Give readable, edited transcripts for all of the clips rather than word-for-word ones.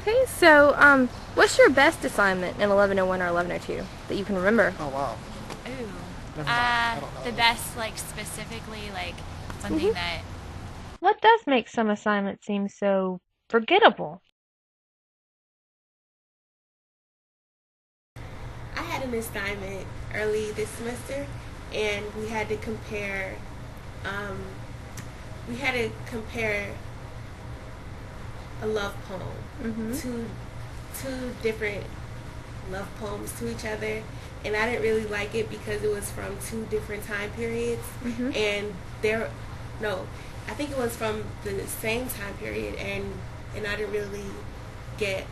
Okay, so what's your best assignment in 1101 or 1102 that you can remember? Oh wow. Ooh. Never mind. I don't The know. best, like, specifically, like, something Mhm. that What does make some assignments seem so forgettable? I had an assignment early this semester, and Um, we had to compare a love poem, Mhm. two different love poems to each other, and I didn't really like it because it was from two different time periods, Mhm. and there, no, I think it was from the same time period, and I didn't really get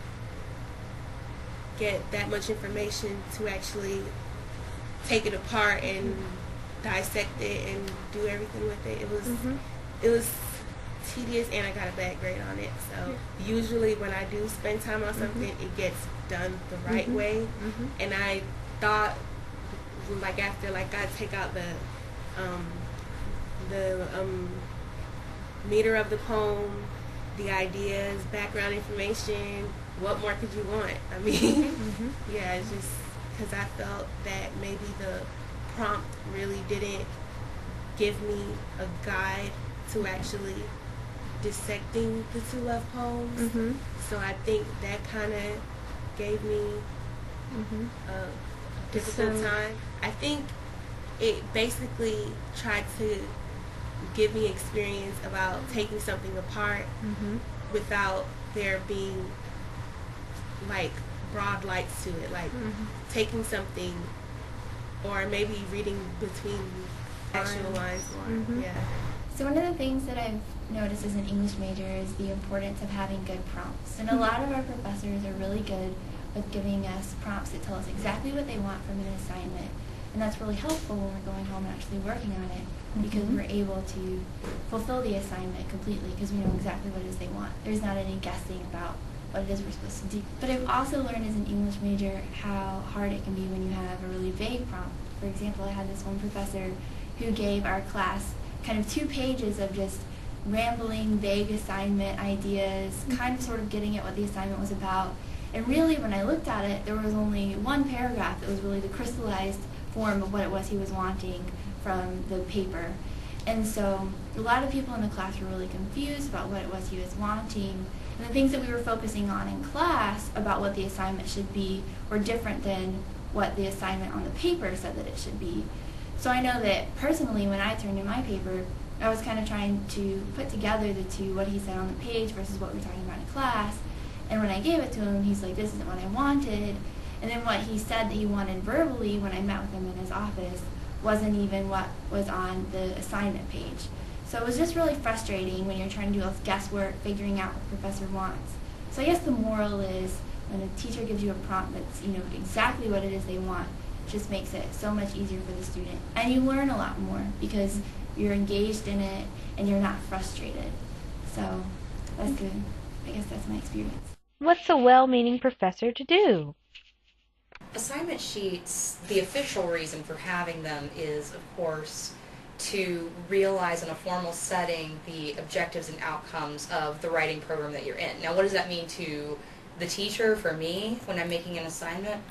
get that much information to actually take it apart and dissect it and do everything with it. Mhm. It was tedious, and I got a bad grade on it. So usually when I do spend time on Mhm. something, it gets done the right Mhm. way. Mhm. And I thought, like after like I take out um, the meter of the poem, the ideas, background information. What more could you want? I mean, Mhm. yeah, it's just because I felt that maybe the prompt really didn't give me a guide to actually dissecting the two love poems. Mhm. So I think that kind of gave me Mhm. a difficult So. time. I think it basically tried to give me experience about taking something apart Mhm. without there being like broad lights to it, like Mhm. taking something or maybe reading between actual Lines. lines more. Mhm. Yeah. So one of the things that I've noticed as an English major is the importance of having good prompts. And a lot of our professors are really good with giving us prompts that tell us exactly what they want from an assignment. And that's really helpful when we're going home and actually working on it because we're able to fulfill the assignment completely because we know exactly what it is they want. There's not any guessing about what it is we're supposed to do. But I've also learned as an English major how hard it can be when you have a really vague prompt. For example, I had this one professor who gave our class kind of 2 pages of just rambling, vague assignment ideas, kind of sort of getting at what the assignment was about. And really, when I looked at it, there was only one paragraph that was really the crystallized form of what it was he was wanting from the paper. And so a lot of people in the class were really confused about what it was he was wanting. And the things that we were focusing on in class about what the assignment should be were different than what the assignment on the paper said that it should be. So I know that personally, when I turned in my paper, I was kind of trying to put together the two, what he said on the page versus what we were talking about in class. And when I gave it to him, he's like, this isn't what I wanted. And then what he said that he wanted verbally when I met with him in his office wasn't even what was on the assignment page. So it was just really frustrating when you're trying to do all this guesswork, figuring out what the professor wants. So I guess the moral is when a teacher gives you a prompt that's, exactly what it is they want, just makes it so much easier for the student. And you learn a lot more because you're engaged in it and you're not frustrated. So that's good. I guess that's my experience. What's a well-meaning professor to do? Assignment sheets, the official reason for having them is, of course, to realize in a formal setting the objectives and outcomes of the writing program that you're in. Now, what does that mean to the teacher, for me, when I'm making an assignment?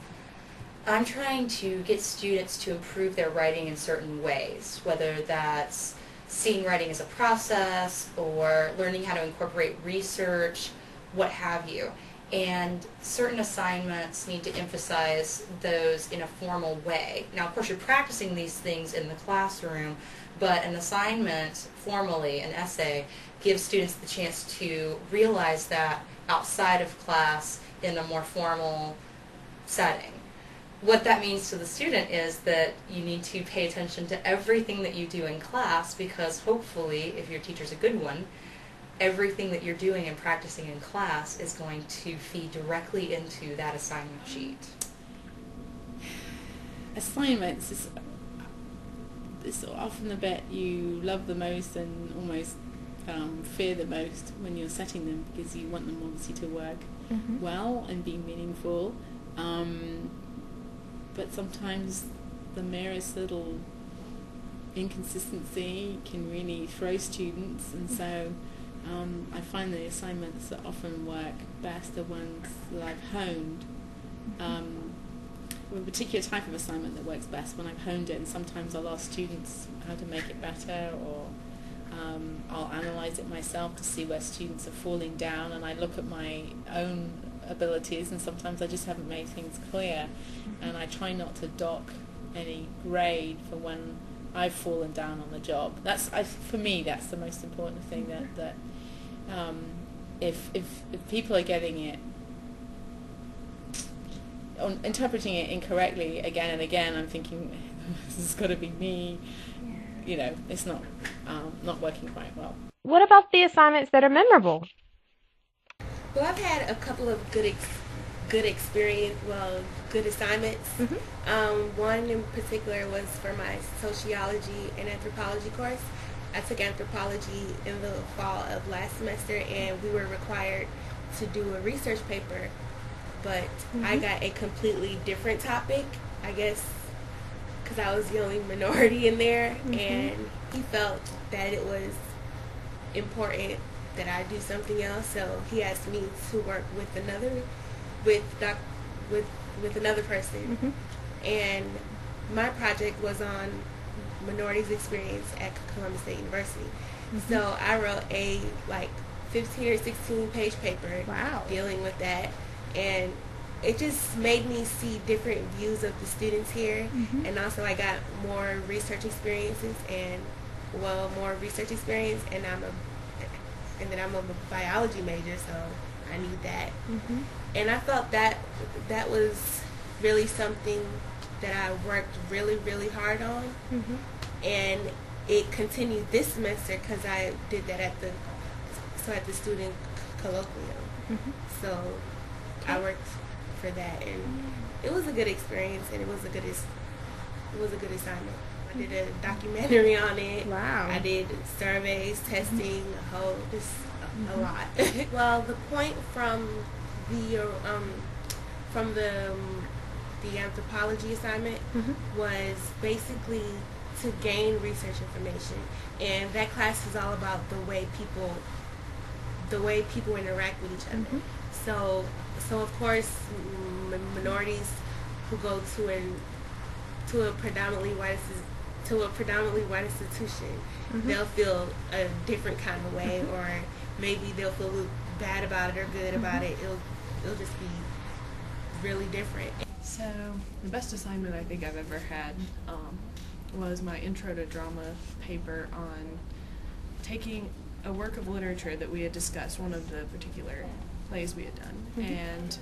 I'm trying to get students to improve their writing in certain ways, whether that's seeing writing as a process or learning how to incorporate research, what have you. And certain assignments need to emphasize those in a formal way. Now, of course, you're practicing these things in the classroom, but an assignment, formally, an essay, gives students the chance to realize that outside of class in a more formal setting. What that means to the student is that you need to pay attention to everything that you do in class because hopefully, if your teacher's a good one, everything that you're doing and practicing in class is going to feed directly into that assignment sheet. Assignments is often the bit you love the most and almost fear the most when you're setting them because you want them obviously to work well and be meaningful. But sometimes the merest little inconsistency can really throw students, and so I find the assignments that often work best are ones that I've honed. A particular type of assignment that works best when I've honed it, and sometimes I'll ask students how to make it better, or I'll analyze it myself to see where students are falling down, and I look at my own abilities, and sometimes I just haven't made things clear, and I try not to dock any grade for when I've fallen down on the job. For me, that's the most important thing. That if people are getting it, interpreting it incorrectly again and again, I'm thinking this has got to be me. It's not working quite well. What about the assignments that are memorable? Well, I've had a couple of good assignments. One in particular was for my sociology and anthropology course. I took anthropology in the fall of last semester, and we were required to do a research paper, but I got a completely different topic, I guess, because I was the only minority in there, and he felt that it was important that I do something else, so he asked me to work with another person, and my project was on minorities' experience at Columbus State University. So I wrote a 15 or 16 page paper dealing with that, and it just made me see different views of the students here, and also I got more research experience, and then I'm a biology major, so I need that. And I felt that was really something that I worked really, really hard on, and it continued this semester because I did that at the student colloquium. So I worked for that, and it was a good experience, and it was a good assignment. I did a documentary on it. Wow. I did surveys, testing, a lot. Well, the point from the anthropology assignment was basically to gain research information, and that class is all about the way people interact with each other. So of course, minorities who go to a predominantly white institution, they'll feel a different kind of way, or maybe they'll feel bad about it or good about it. It'll just be really different. So the best assignment I think I've ever had was my intro to drama paper on taking a work of literature that we had discussed, one of the particular plays we had done, and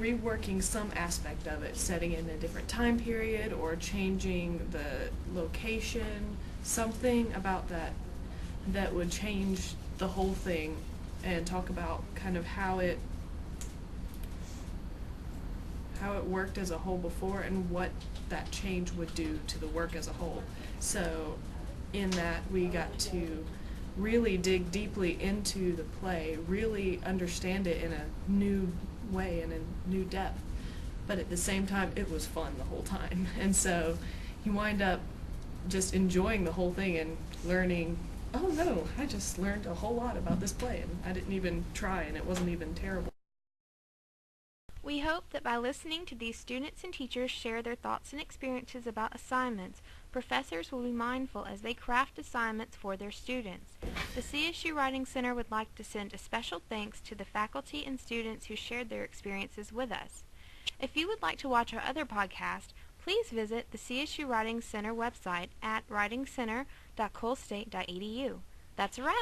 reworking some aspect of it, setting it in a different time period or changing the location, something about that would change the whole thing, and talk about kind of how it worked as a whole before and what that change would do to the work as a whole. So in that, we got to really dig deeply into the play, really understand it in a new way and a new depth, but at the same time it was fun the whole time, and so you wind up just enjoying the whole thing and learning, oh no, I just learned a whole lot about this play and I didn't even try and it wasn't even terrible. We hope that by listening to these students and teachers share their thoughts and experiences about assignments, professors will be mindful as they craft assignments for their students. The CSU Writing Center would like to send a special thanks to the faculty and students who shared their experiences with us. If you would like to watch our other podcast, please visit the CSU Writing Center website at writingcenter.colestate.edu. That's a wrap.